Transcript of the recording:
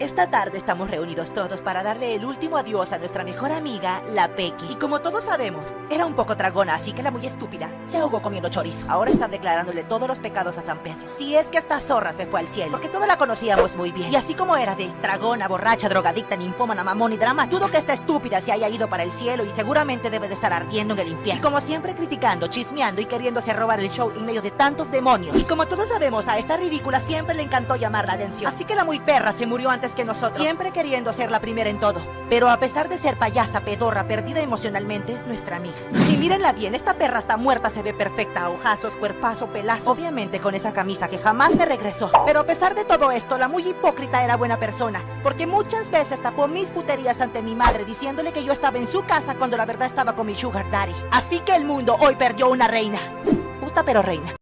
Esta tarde estamos reunidos todos para darle el último adiós a nuestra mejor amiga, la Pequi. Y como todos sabemos, era un poco tragona, así que la muy estúpida se ahogó comiendo chorizo. Ahora está declarándole todos los pecados a San Pedro. Si es que esta zorra se fue al cielo, porque todos la conocíamos muy bien. Y así como era de tragona, borracha, drogadicta, ninfómana, mamón y drama, dudo que esta estúpida se haya ido para el cielo y seguramente debe de estar ardiendo en el infierno. Y como siempre criticando, chismeando y queriéndose robar el show en medio de tantos demonios. Y como todos sabemos, a esta ridícula siempre le encantó llamar la atención. Así que la muy perra se murió antes que nosotros, siempre queriendo ser la primera en todo. Pero a pesar de ser payasa, pedorra, perdida emocionalmente, es nuestra amiga. Y mírenla bien, esta perra está muerta, se ve perfecta, ojazos, cuerpazo, pelazo. Obviamente con esa camisa que jamás me regresó. Pero a pesar de todo esto, la muy hipócrita era buena persona, porque muchas veces tapó mis puterías ante mi madre, diciéndole que yo estaba en su casa cuando la verdad estaba con mi sugar daddy. Así que el mundo hoy perdió una reina. Puta pero reina.